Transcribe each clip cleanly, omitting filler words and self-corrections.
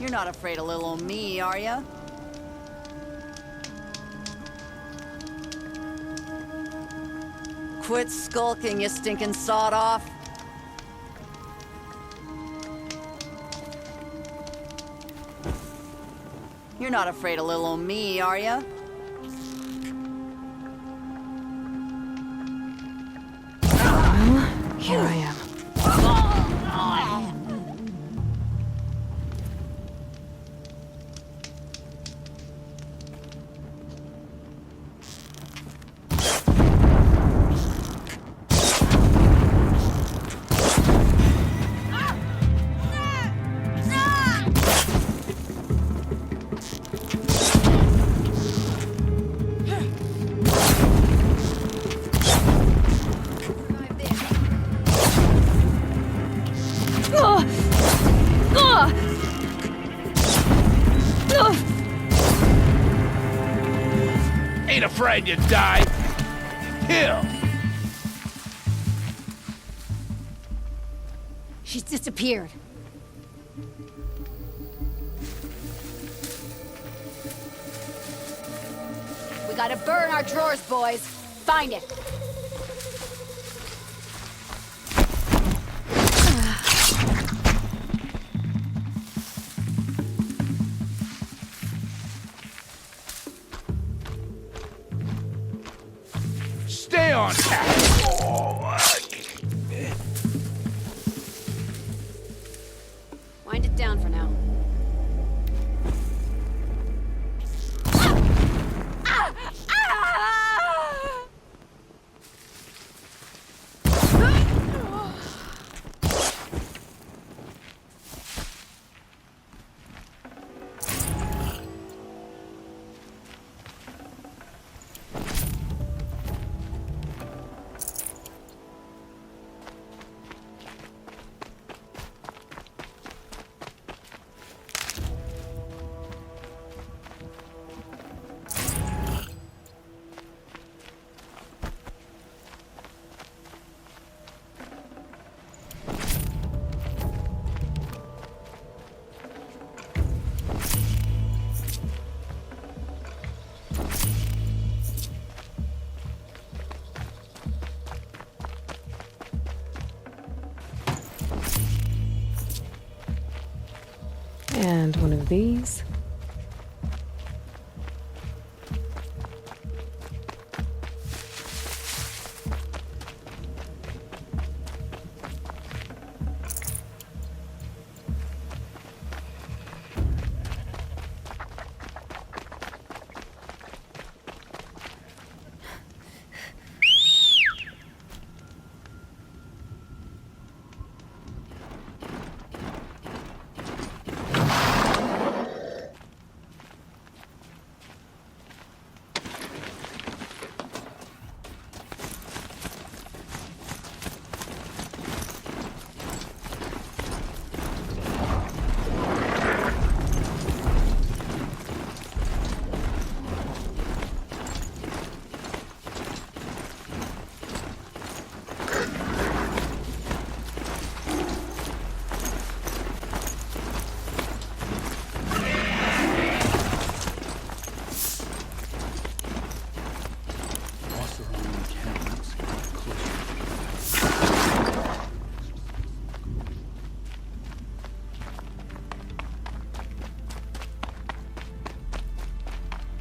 You're not afraid of little old me, are ya? Quit skulking, you stinking sawed-off. You're not afraid of little old me, are ya? Well, here I am. Ain't afraid you die. Kill. She's disappeared. We gotta burn our drawers, boys. Find it. Stay on task. Wind it down for now. And one of these.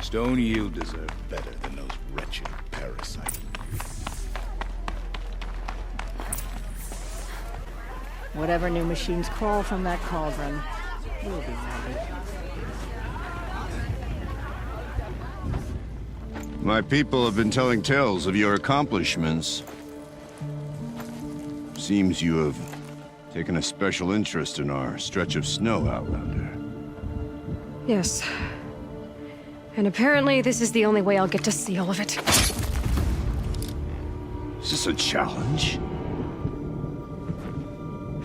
Stone you deserve better than those wretched parasites. Whatever new machines crawl from that cauldron, we'll be ready. My people have been telling tales of your accomplishments. Seems you have taken a special interest in our stretch of snow, Outlander. Yes. And apparently this is the only way I'll get to see all of it. Is this a challenge?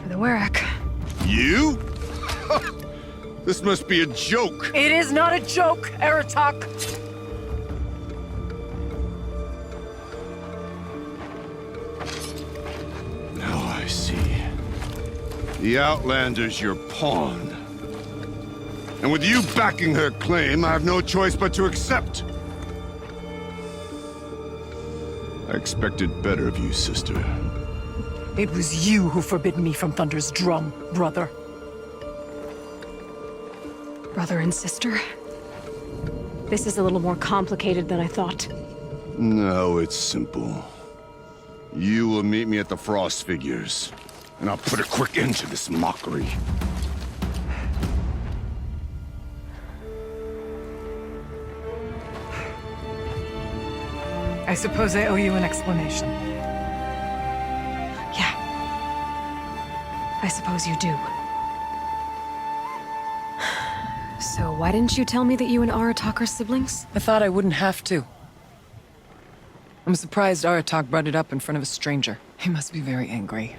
For the Werak. You? This must be a joke. It is not a joke, Aratak! Now I see. The Outlander's your pawn. And with you backing her claim, I have no choice but to accept. I expected better of you, sister. It was you who forbid me from Thunder's drum, brother. Brother and sister? This is a little more complicated than I thought. No, it's simple. You will meet me at the Frost Figures, and I'll put a quick end to this mockery. I suppose I owe you an explanation. Yeah. I suppose you do. So why didn't you tell me that you and Aratak are siblings? I thought I wouldn't have to. I'm surprised Aratak brought it up in front of a stranger. He must be very angry.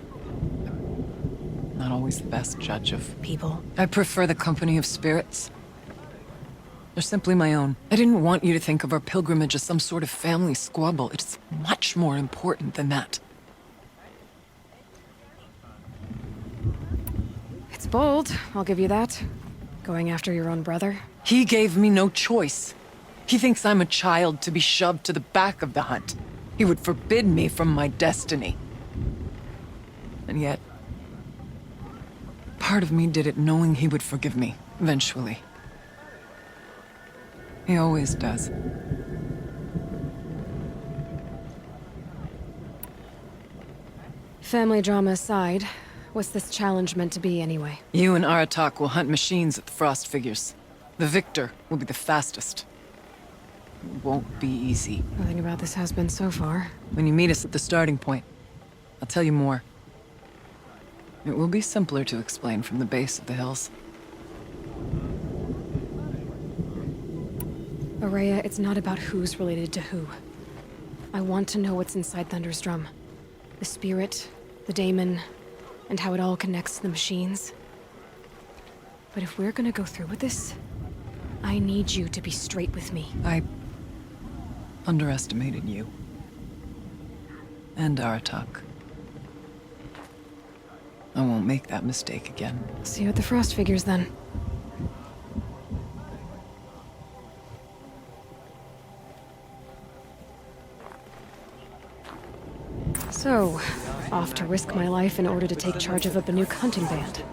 Not always the best judge of People. I prefer the company of spirits. They're simply my own. I didn't want you to think of our pilgrimage as some sort of family squabble. It's much more important than that. It's bold, I'll give you that. Going after your own brother. He gave me no choice. He thinks I'm a child to be shoved to the back of the hunt. He would forbid me from my destiny. And yet, part of me did it knowing he would forgive me, eventually. He always does. Family drama aside, what's this challenge meant to be anyway? You and Aratak will hunt machines at the Frost Figures. The victor will be the fastest. It won't be easy. Nothing about this has been so far. When you meet us at the starting point, I'll tell you more. It will be simpler to explain from the base of the hills. Ourea, it's not about who's related to who. I want to know what's inside Thunder's drum. The spirit, the Daemon, and how it all connects to the machines. But if we're gonna go through with this, I need you to be straight with me. I underestimated you. And Aratak. I won't make that mistake again. See you at the Frost Figures then. So, off to risk my life in order to take charge of a Banuk hunting band.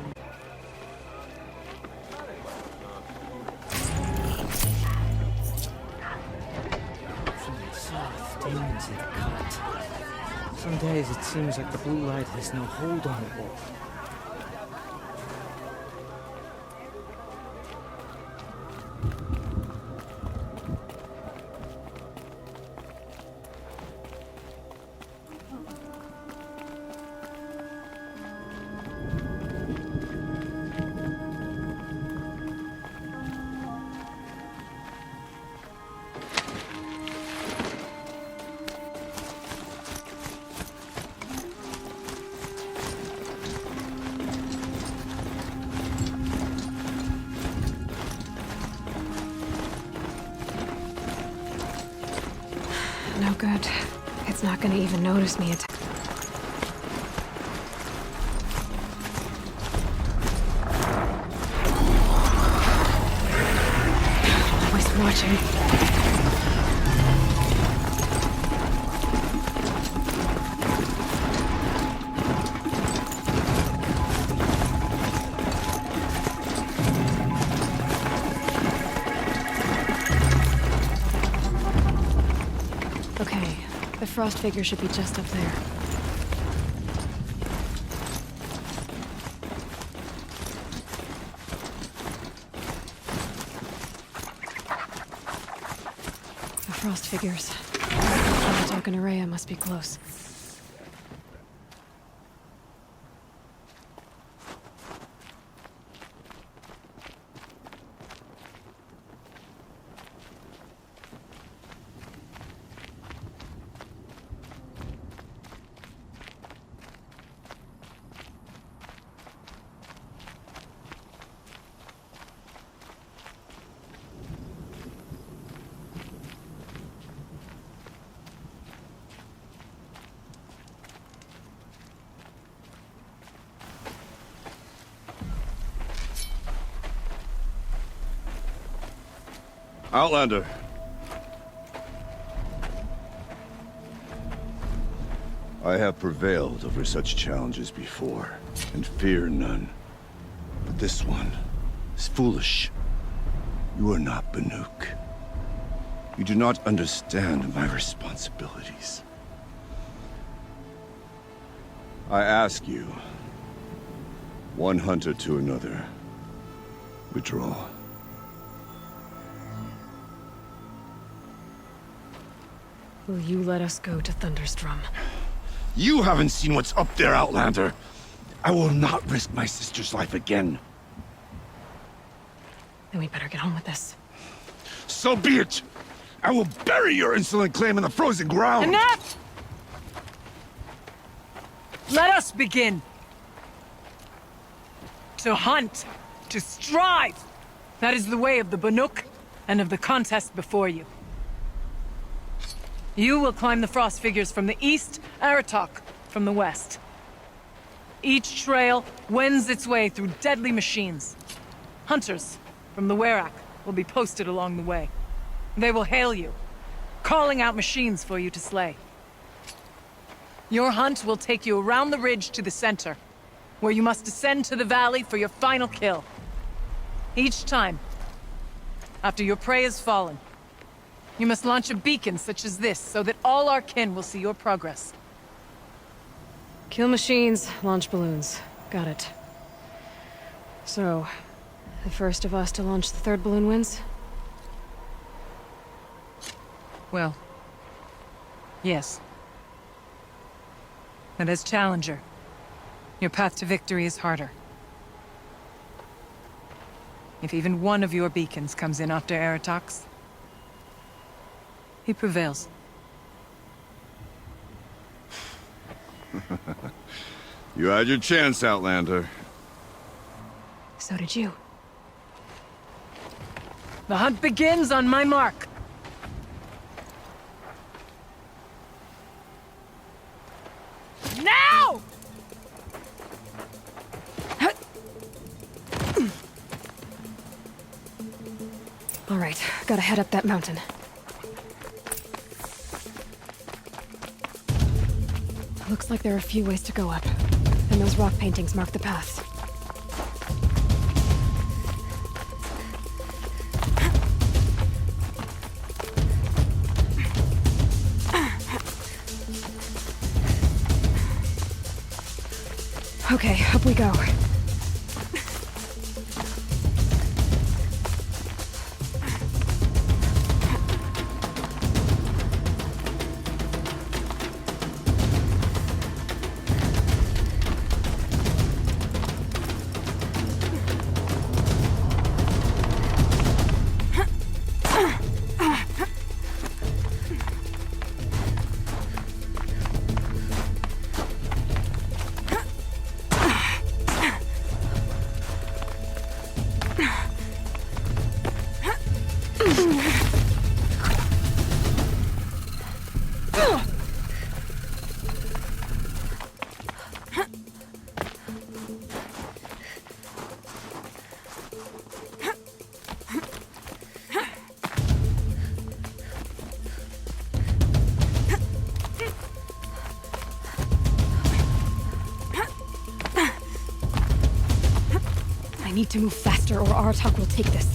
Demons in the cut. Some days it seems like the blue light has no hold on it all. No good. It's not gonna even notice me always watching. Okay, the Frost Figure should be just up there. The Frost Figures. Aratak and Ourea must be close. Outlander. I have prevailed over such challenges before, and fear none. But this one is foolish. You are not Banuk. You do not understand my responsibilities. I ask you, one hunter to another, withdraw. Will you let us go to Thunderstrom? You haven't seen what's up there, Outlander. I will not risk my sister's life again. Then we better get on with this. So be it! I will bury your insolent claim in the frozen ground! Enough! Let us begin. To hunt. To strive. That is the way of the Banuk, and of the contest before you. You will climb the frost figures from the east, Aratak from the west. Each trail wends its way through deadly machines. Hunters from the Werak will be posted along the way. They will hail you, calling out machines for you to slay. Your hunt will take you around the ridge to the center, where you must descend to the valley for your final kill. Each time, after your prey has fallen, you must launch a beacon such as this, so that all our kin will see your progress. Kill machines, launch balloons. Got it. So, the first of us to launch the third balloon wins? Well, yes. And as challenger, your path to victory is harder. If even one of your beacons comes in after Aratak's, he prevails. You had your chance, Outlander. So did you. The hunt begins on my mark. Now! All right, gotta head up that mountain. Looks like there are a few ways to go up, and those rock paintings mark the paths. Okay, up we go. I need to move faster or Aratak will take this.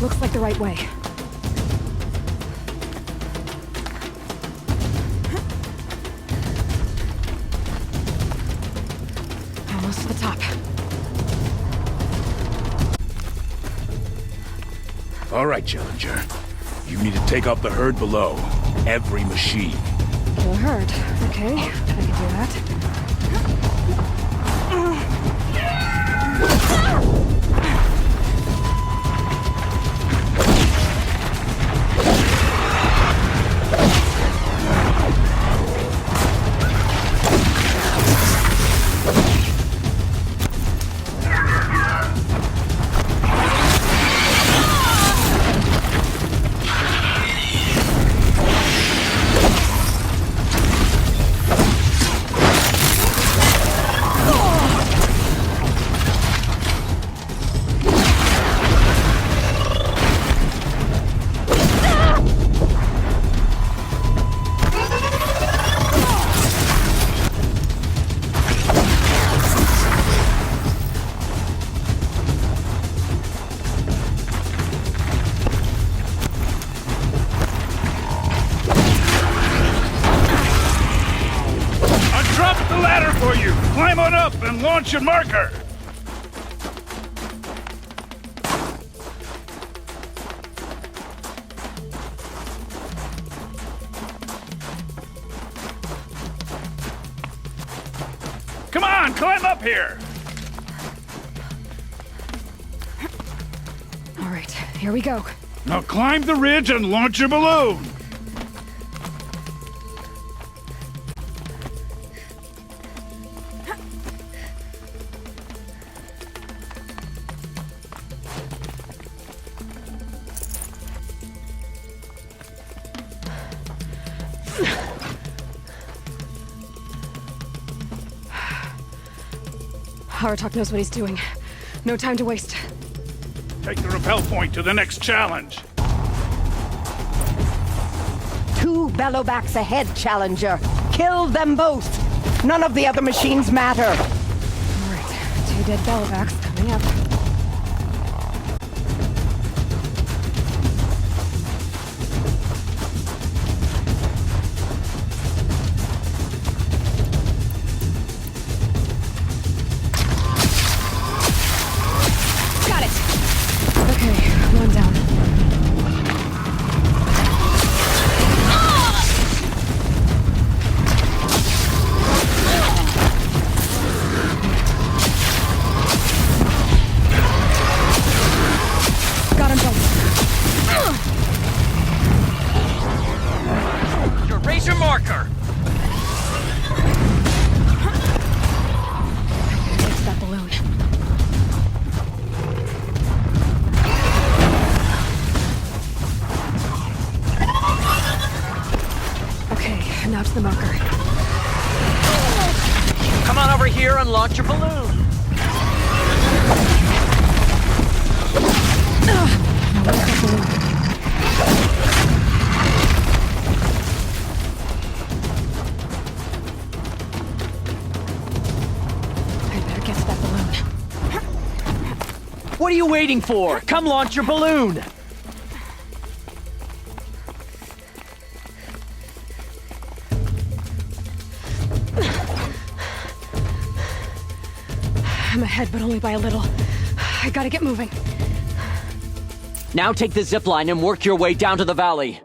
Looks like the right way. Almost to the top. All right, Challenger. You need to take out the herd below. Every machine. Kill a herd. Okay, I can do that. on up and launch your marker! Come on, climb up here! All right, here we go. Now climb the ridge and launch your balloon! Aratak knows what he's doing. No time to waste. Take the rappel point to the next challenge. 2 bellowbacks ahead, Challenger. Kill them both. None of the other machines matter. All right, 2 dead bellowbacks coming up. Got it. Okay, one down. Got him both. Your razor marker! It's that balloon. Okay, now to the marker. Come on over here and launch your balloon! Now where's that balloon? I better get to that balloon. What are you waiting for? Come launch your balloon! I'm ahead, but only by a little. I gotta get moving. Now take the zip line and work your way down to the valley.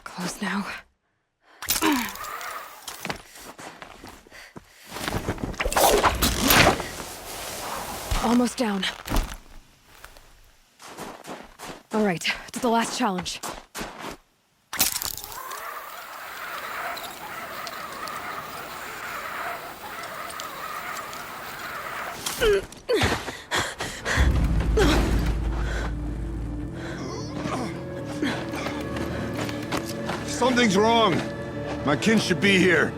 Close now. Almost down. All right, to the last challenge. Something's wrong. My kin should be here,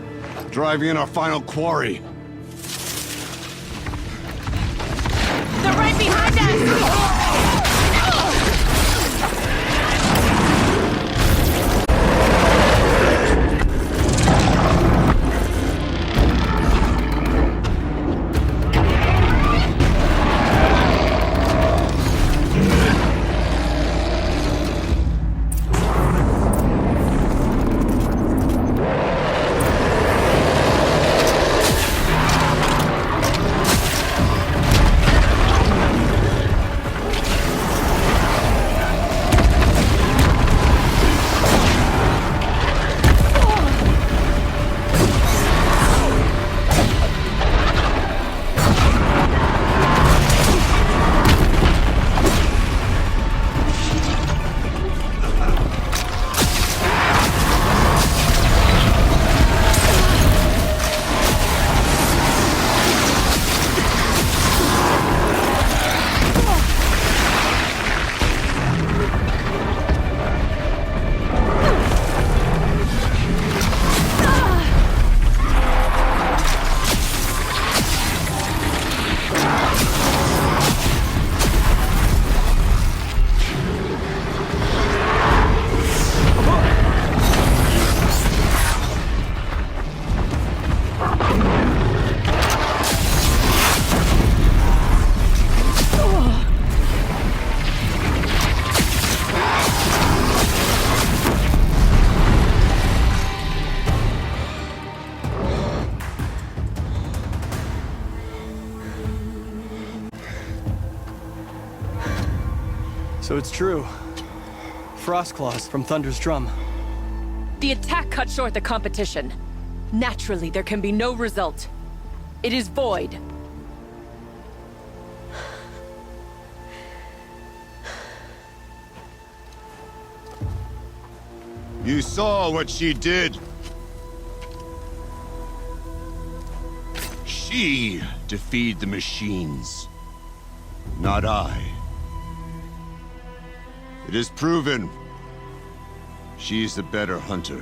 driving in our final quarry. They're right behind us! So it's true. Frostclaws from Thunder's drum. The attack cut short the competition. Naturally, there can be no result. It is void. You saw what she did. She defeated the machines, not I. It is proven. She's the better hunter.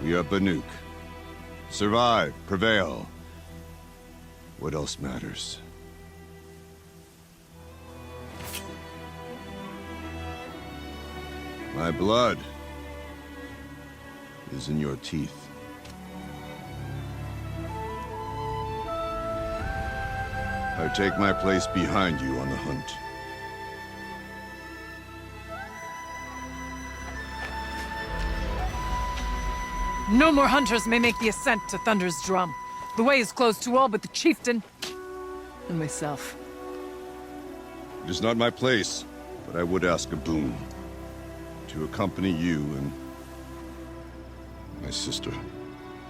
We are Banuk. Survive, prevail. What else matters? My blood is in your teeth. I take my place behind you on the hunt. No more hunters may make the ascent to Thunder's drum. The way is closed to all but the chieftain and myself. It is not my place, but I would ask a boon. To accompany you and my sister.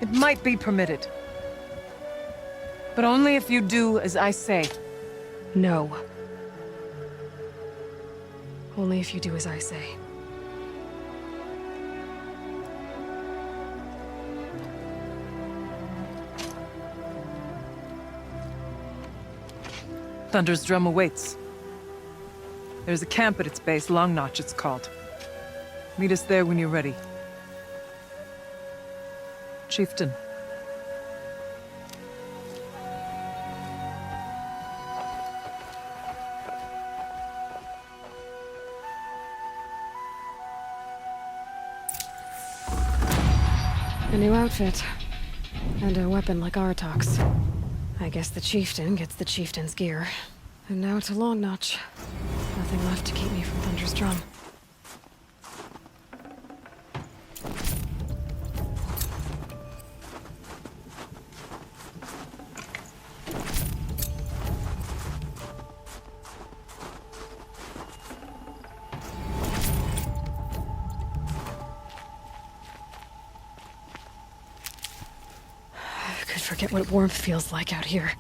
It might be permitted. But only if you do as I say. No. Only if you do as I say. Thunder's drum awaits. There's a camp at its base, Long Notch it's called. Meet us there when you're ready. Chieftain. A new outfit. And a weapon like Aratak's. I guess the chieftain gets the chieftain's gear. And now to Long Notch. Nothing left to keep me from Thunder's drum. I could forget what warmth feels like out here.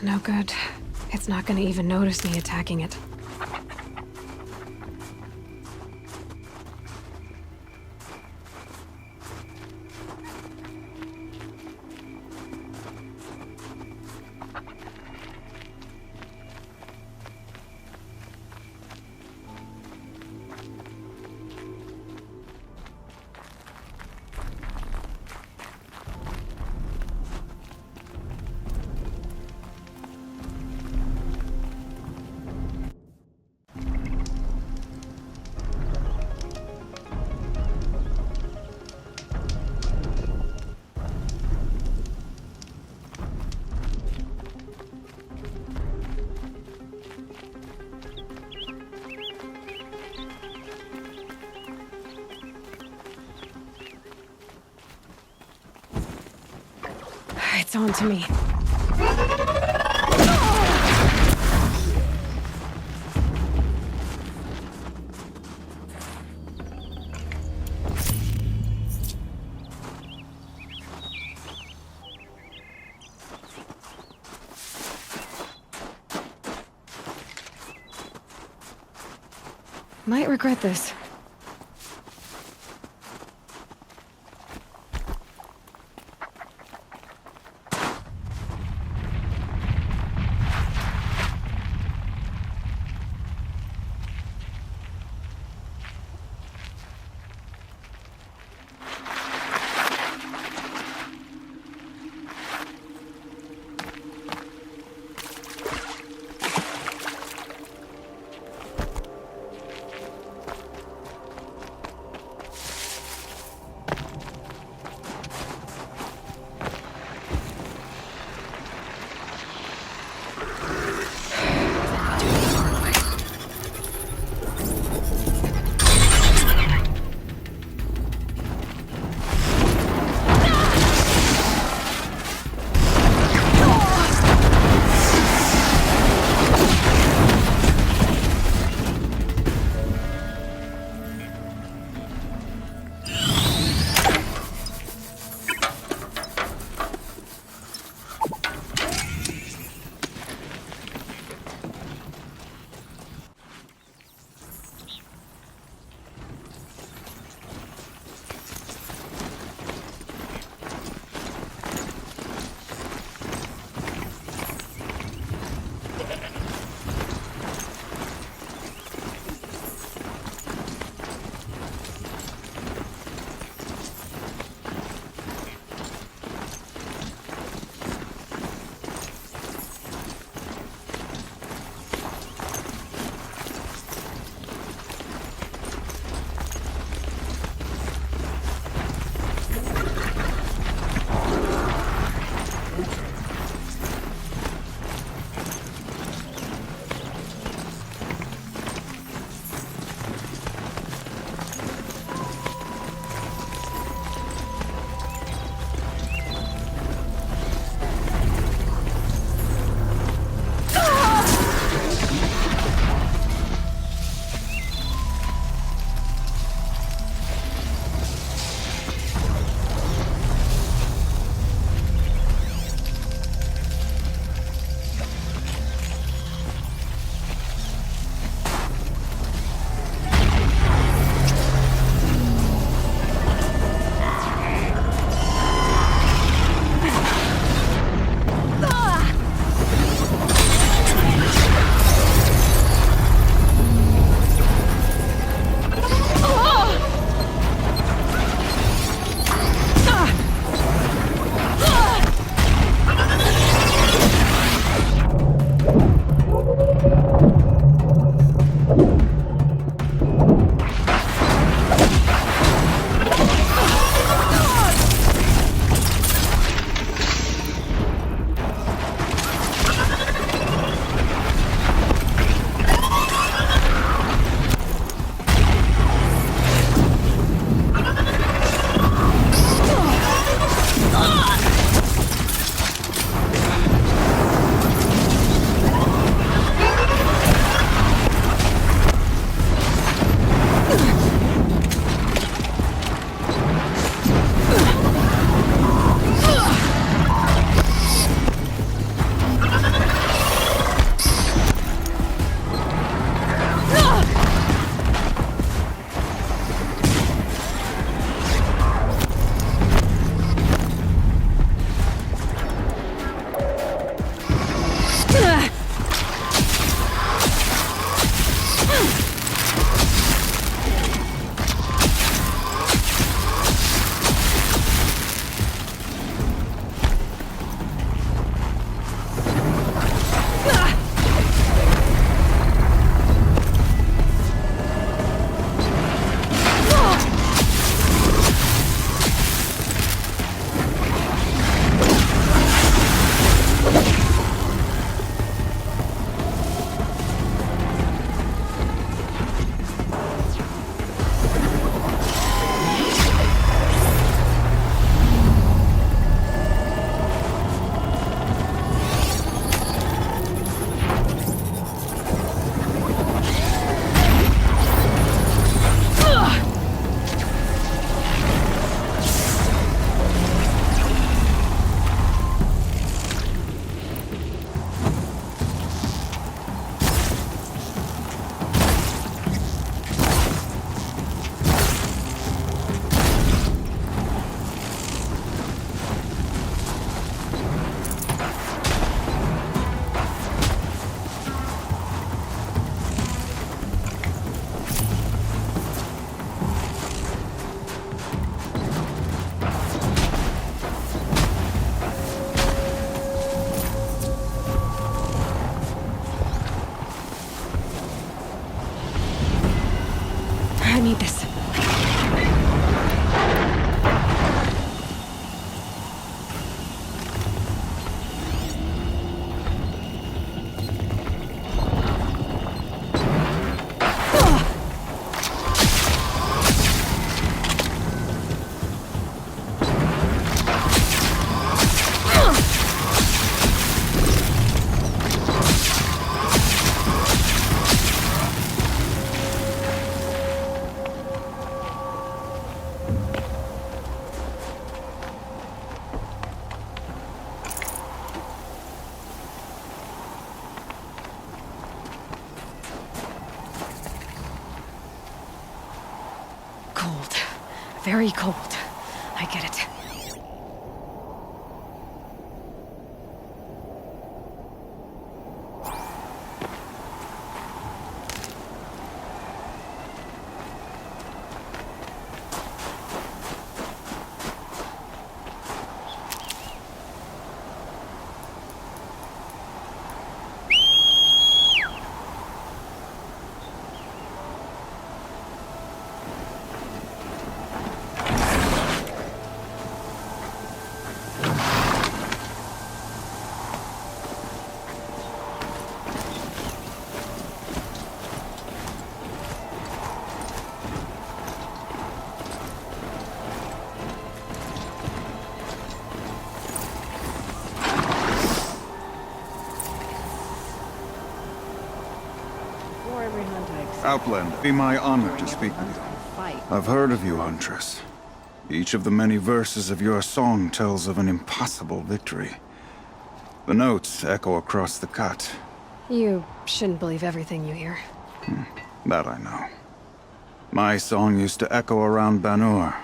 No good. It's not gonna even notice me attacking it. It's on to me. Might regret this. very cold. I get it. Outlander, be my honor to speak with you. I've heard of you, Huntress. Each of the many verses of your song tells of an impossible victory. The notes echo across the cut. You shouldn't believe everything you hear. That I know. My song used to echo around Banur.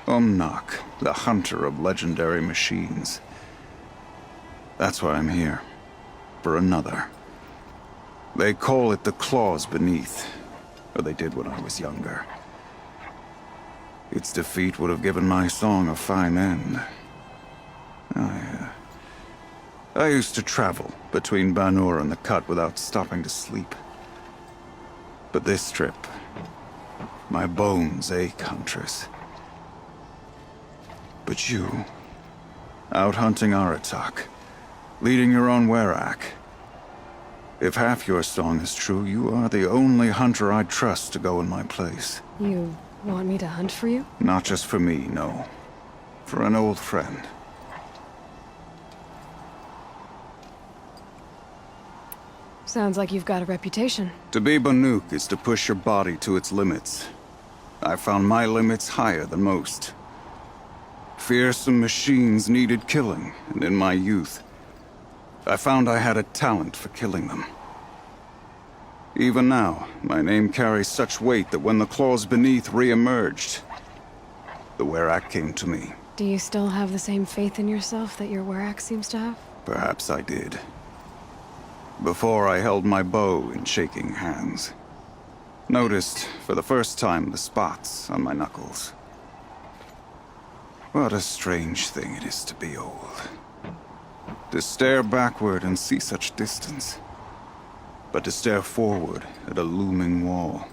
Umnak, the hunter of legendary machines. That's why I'm here. For another. They call it the claws beneath. Or they did when I was younger. Its defeat would have given my song a fine end. I used to travel between Banur and the Cut without stopping to sleep. But this trip, my bones ache, Huntress. But you, out hunting Aratak, leading your own Werak. If half your song is true, you are the only hunter I'd trust to go in my place. You want me to hunt for you? Not just for me, no. For an old friend. Sounds like you've got a reputation. To be Banuk is to push your body to its limits. I found my limits higher than most. Fearsome machines needed killing, and in my youth, I found I had a talent for killing them. Even now, my name carries such weight that when the claws beneath re-emerged, the Werak came to me. Do you still have the same faith in yourself that your Werak seems to have? Perhaps I did. Before I held my bow in shaking hands. Noticed, for the first time, the spots on my knuckles. What a strange thing it is to be old. To stare backward and see such distance. But to stare forward at a looming wall.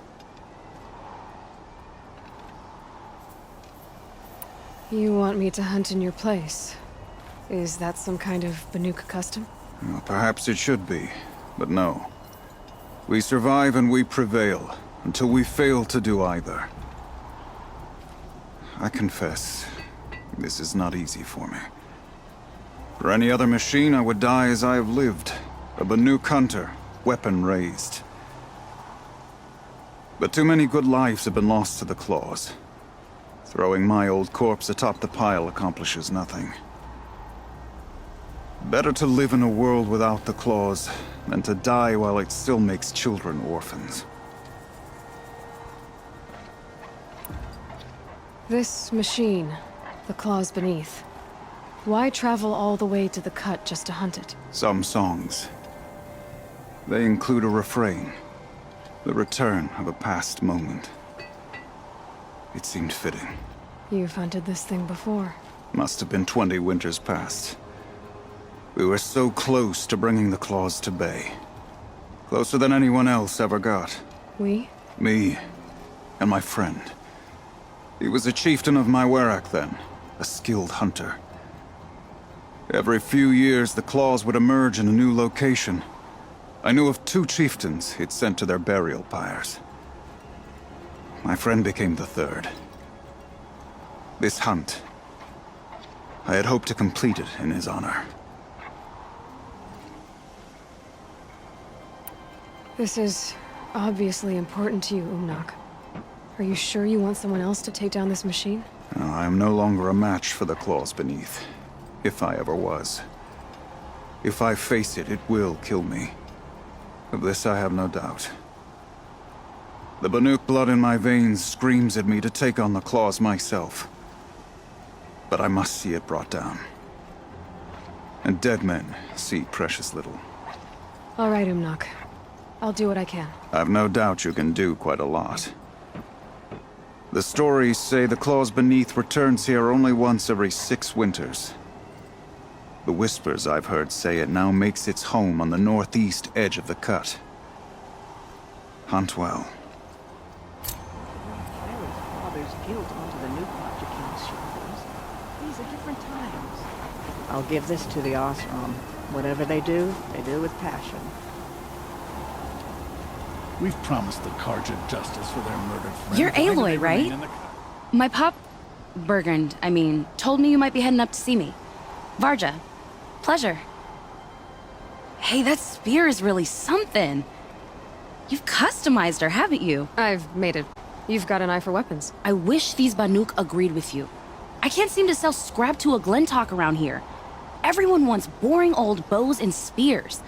You want me to hunt in your place? Is that some kind of Banuk custom? Well, perhaps it should be, but no. We survive and we prevail, until we fail to do either. I confess, this is not easy for me. For any other machine, I would die as I have lived. A Banuk hunter, weapon raised. But too many good lives have been lost to the claws. Throwing my old corpse atop the pile accomplishes nothing. Better to live in a world without the claws than to die while it still makes children orphans. This machine, the claws beneath. Why travel all the way to the Cut just to hunt it? Some songs. They include a refrain. The return of a past moment. It seemed fitting. You've hunted this thing before. Must have been 20 winters past. We were so close to bringing the claws to bay. Closer than anyone else ever got. We? Me. And my friend. He was a chieftain of my Werak then. A skilled hunter. Every few years, the claws would emerge in a new location. I knew of 2 chieftains he'd sent to their burial pyres. My friend became the 3rd. This hunt, I had hoped to complete it in his honor. This is obviously important to you, Umnak. Are you sure you want someone else to take down this machine? I am no longer a match for the claws beneath. If I ever was. If I face it, it will kill me. Of this I have no doubt. The Banuk blood in my veins screams at me to take on the claws myself. But I must see it brought down. And dead men see precious little. All right, Umnak. I'll do what I can. I've no doubt you can do quite a lot. The stories say the claws beneath returns here only once every 6 winters. The whispers I've heard say it now makes its home on the northeast edge of the cut. Hunt well. Carries father's guilt onto the new Project shoulders. These are different times. I'll give this to the Osram. Whatever they do with passion. We've promised the Karja justice for their murdered friends. You're Aloy, right? My pop... Bergund, I mean, told me you might be heading up to see me. Varja. Pleasure. Hey, that spear is really something. You've customized her, haven't you? I've made it. You've got an eye for weapons. I wish these Banuk agreed with you. I can't seem to sell scrap to a Glentalk around here. Everyone wants boring old bows and spears.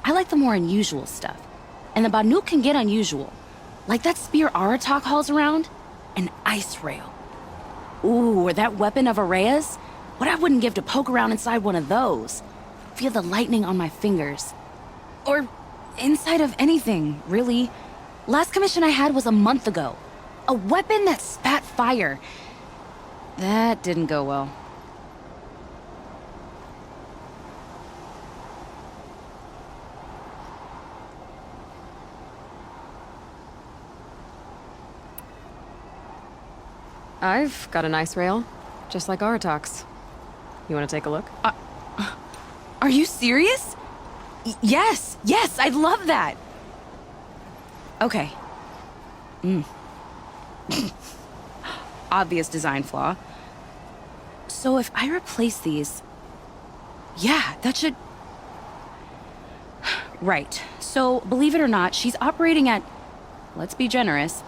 I like the more unusual stuff. And the Banuk can get unusual. Like that spear Aratak hauls around. An ice rail. Ooh, or that weapon of Ourea's. What I wouldn't give to poke around inside one of those. Feel the lightning on my fingers. Or inside of anything, really. Last commission I had was a month ago. A weapon that spat fire. That didn't go well. I've got an ice rail, just like Aratak's. You want to take a look? Are you serious? Yes, I'd love that. Okay. Obvious design flaw. So if I replace these... Yeah, that should... Right. So, believe it or not, she's operating at, let's be generous,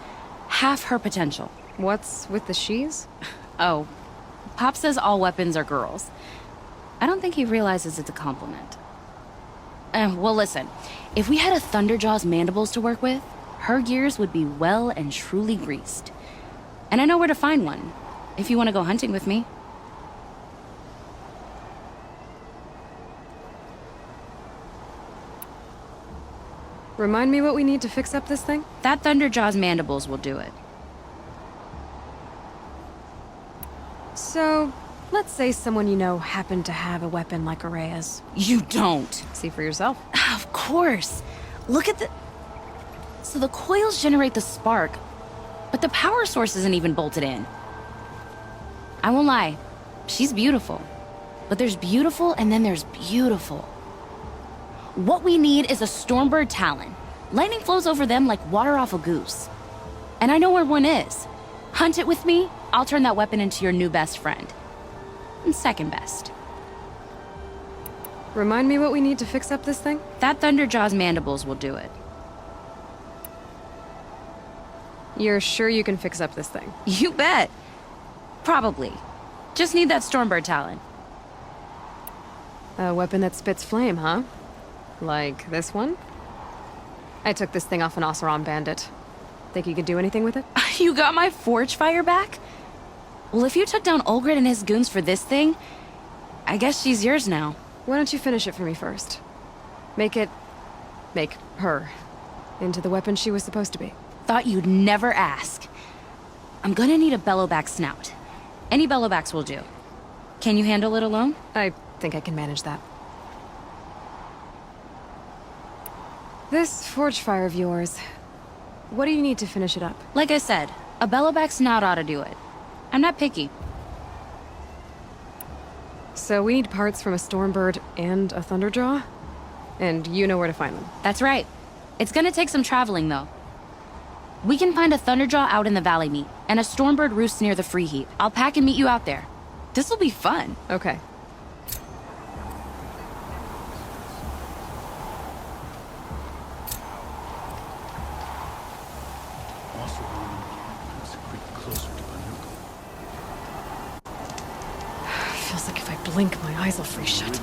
half her potential. What's with the she's? Oh, Pop says all weapons are girls. I don't think he realizes it's a compliment. Well, listen. If we had a Thunderjaw's mandibles to work with, her gears would be well and truly greased. And I know where to find one, if you want to go hunting with me. Remind me what we need to fix up this thing? That Thunderjaw's mandibles will do it. So, let's say someone you know happened to have a weapon like Ourea's. You don't. See for yourself. Of course. Look at the... So the coils generate the spark, but the power source isn't even bolted in. I won't lie. She's beautiful. But there's beautiful and then there's beautiful. What we need is a Stormbird Talon. Lightning flows over them like water off a goose. And I know where one is. Hunt it with me, I'll turn that weapon into your new best friend. And second best. Remind me what we need to fix up this thing? That Thunderjaw's mandibles will do it. You're sure you can fix up this thing? You bet. Probably. Just need that Stormbird Talon. A weapon that spits flame, huh? Like this one? I took this thing off an Oseram bandit. Think you could do anything with it? You got my forge fire back? Well, if you took down Olgrid and his goons for this thing, I guess she's yours now. Why don't you finish it for me first? Make her into the weapon she was supposed to be. Thought you'd never ask. I'm gonna need a bellowback snout. Any bellowbacks will do. Can you handle it alone? I think I can manage that. This forge fire of yours, what do you need to finish it up? Like I said, a bellowback snout ought to do it. I'm not picky. So we need parts from a Stormbird and a Thunderjaw? And you know where to find them? That's right. It's gonna take some traveling, though. We can find a Thunderjaw out in the Valley Meet, and a Stormbird roost near the Free Heap. I'll pack and meet you out there. This'll be fun. Okay. Feels like if I blink, my eyes will freeze shut.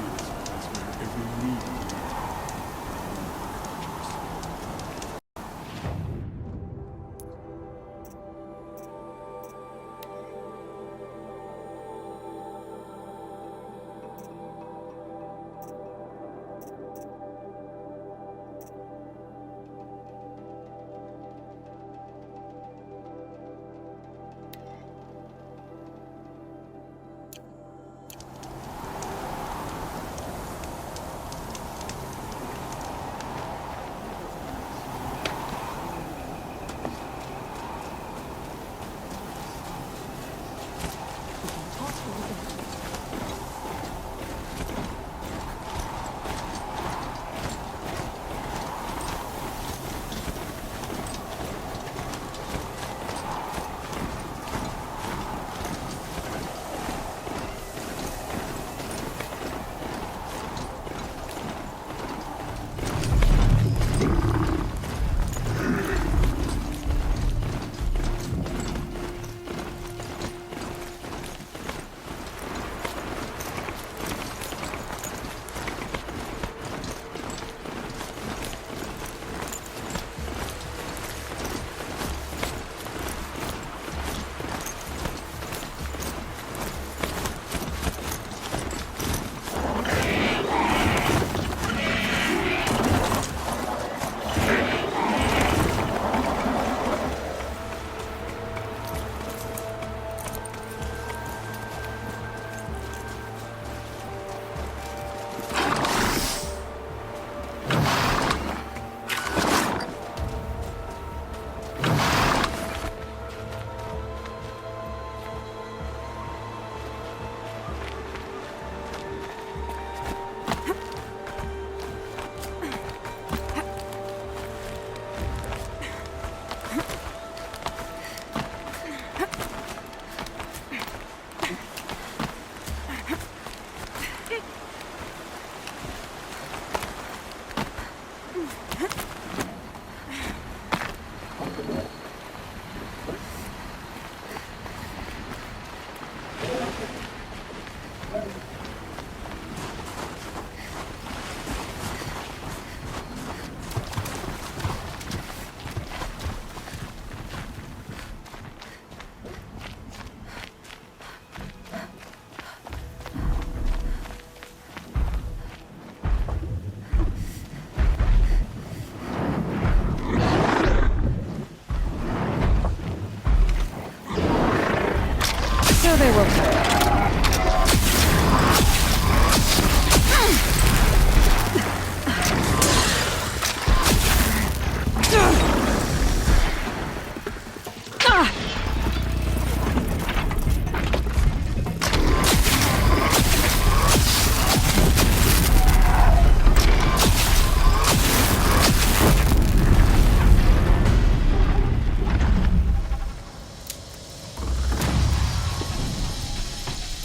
So they will come.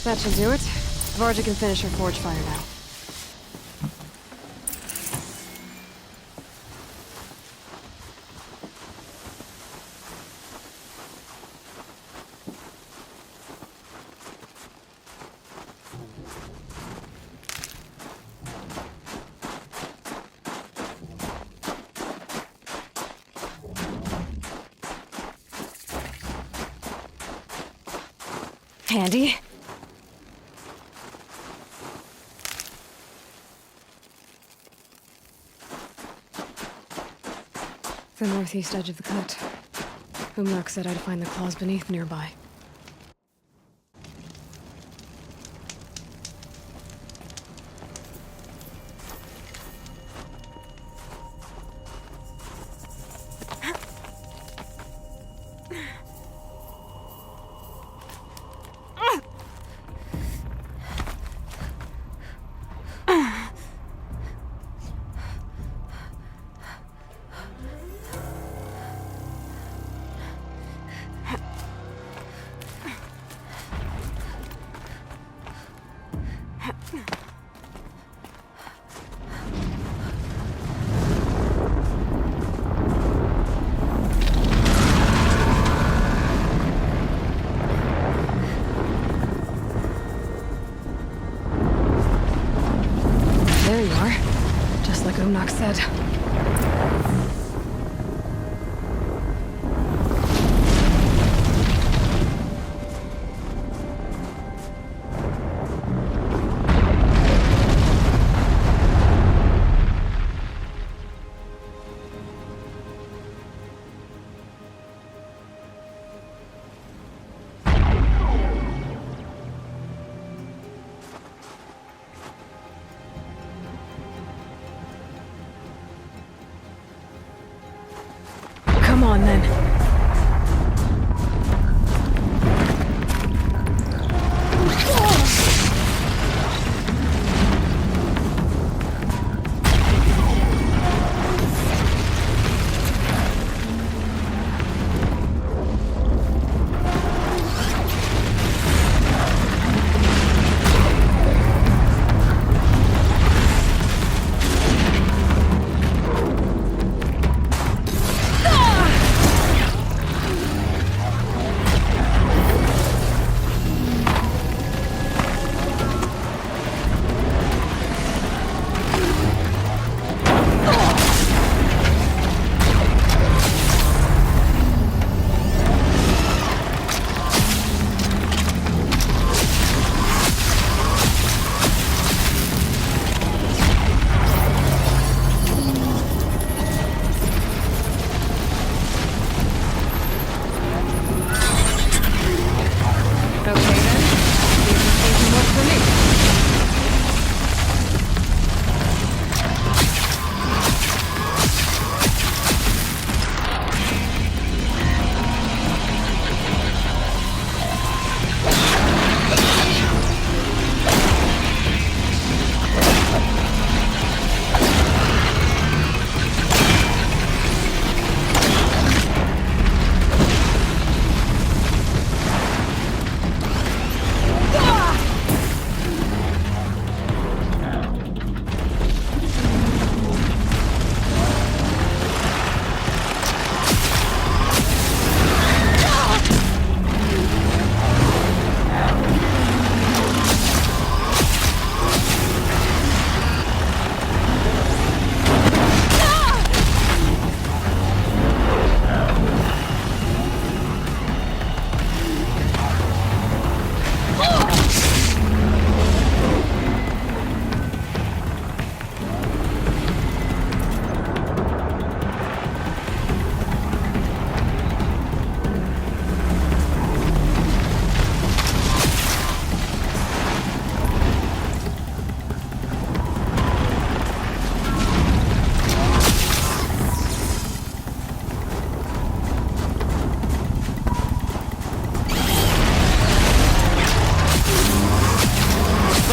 That should do it. Varja can finish her forge fire now. Handy. The northeast edge of the cut. Werak said I'd find the claws beneath nearby. There you are. Just like Umnak said. Come on, then.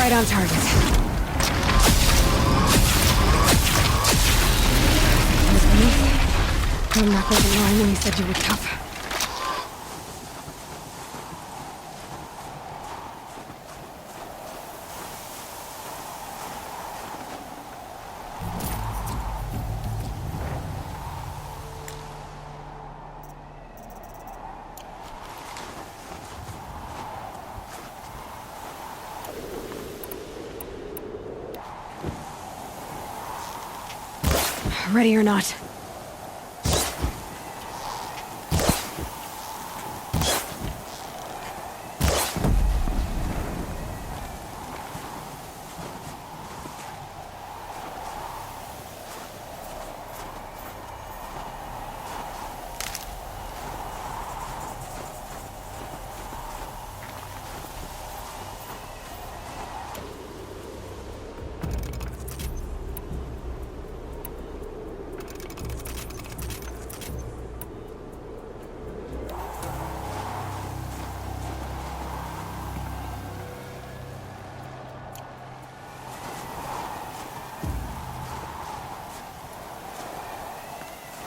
right on target. Tallneck wasn't lying when he said you were tough. Ready or not?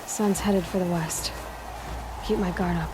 Sun's headed for the west. Keep my guard up.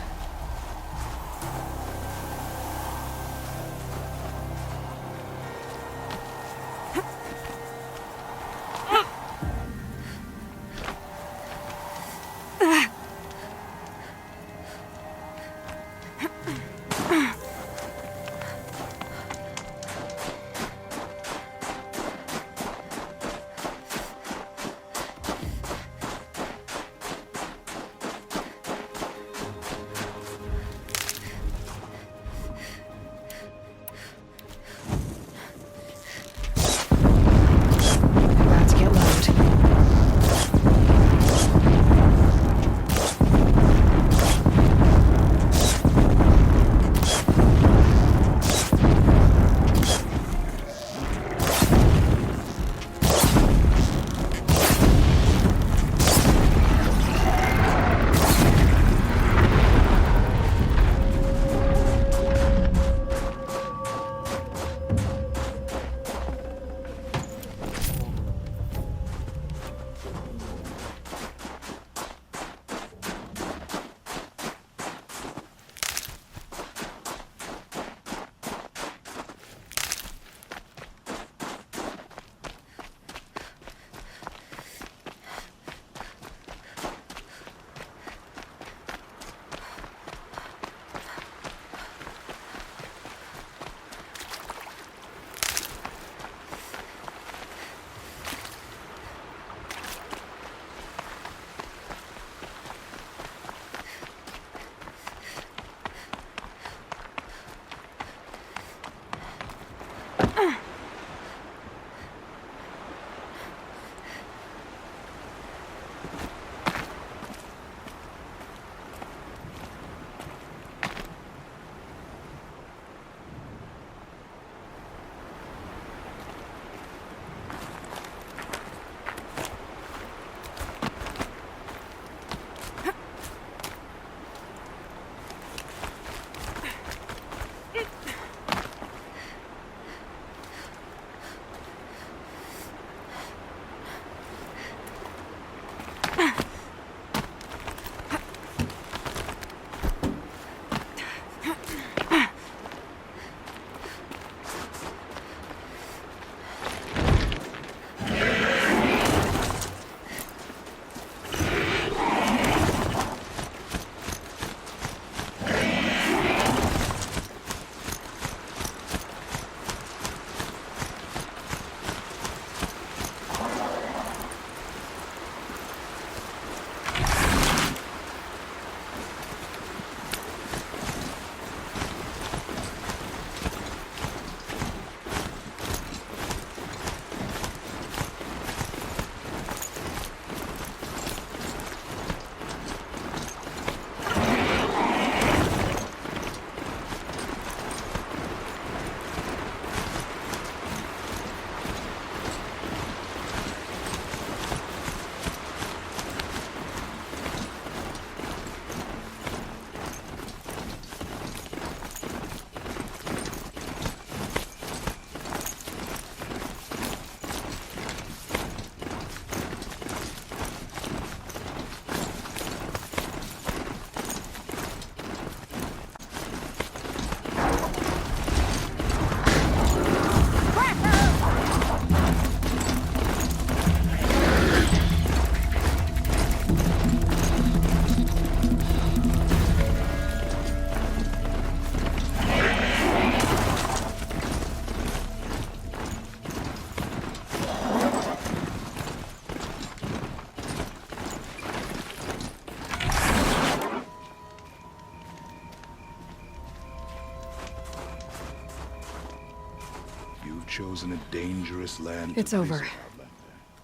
chosen a dangerous land to It's over. raise an outlander.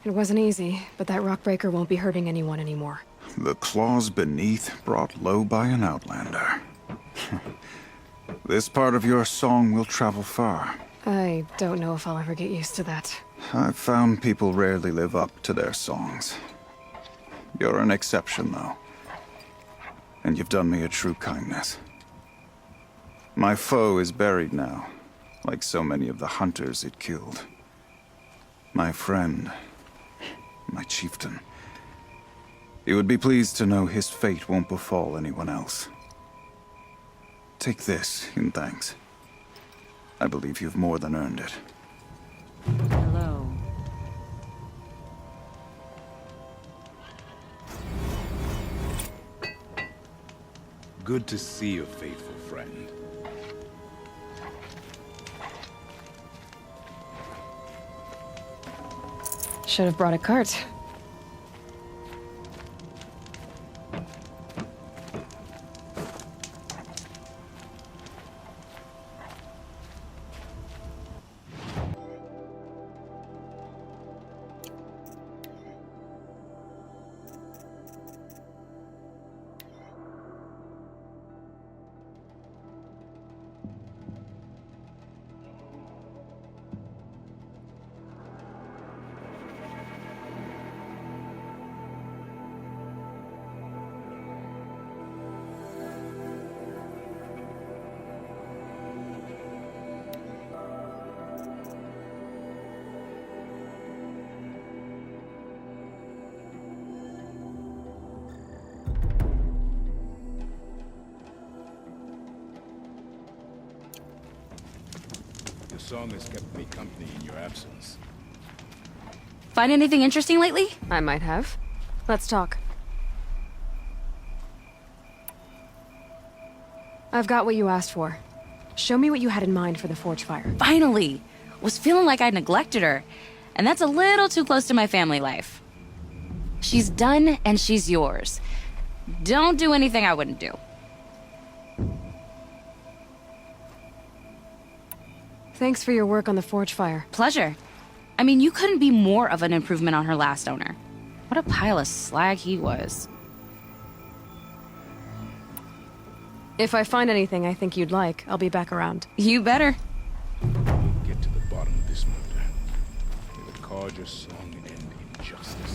It wasn't easy, but that rockbreaker won't be hurting anyone anymore. The claws beneath brought low by an outlander. This part of your song will travel far. I don't know if I'll ever get used to that. I've found people rarely live up to their songs. You're an exception, though. And you've done me a true kindness. My foe is buried now, like so many of the hunters it killed. My friend, my chieftain. He would be pleased to know his fate won't befall anyone else. Take this in thanks. I believe you've more than earned it. Hello. Good to see a faithful friend. Should have brought a cart. Your song has kept me company in your absence. Find anything interesting lately? I might have. Let's talk. I've got what you asked for. Show me what you had in mind for the forge fire. Finally! Was feeling like I neglected her. And that's a little too close to my family life. She's done and she's yours. Don't do anything I wouldn't do. Thanks for your work on the forge fire. Pleasure. I mean, you couldn't be more of an improvement on her last owner. What a pile of slag he was. If I find anything I think you'd like, I'll be back around. You better. Get to the bottom of this murder. May the Carja song end in justice.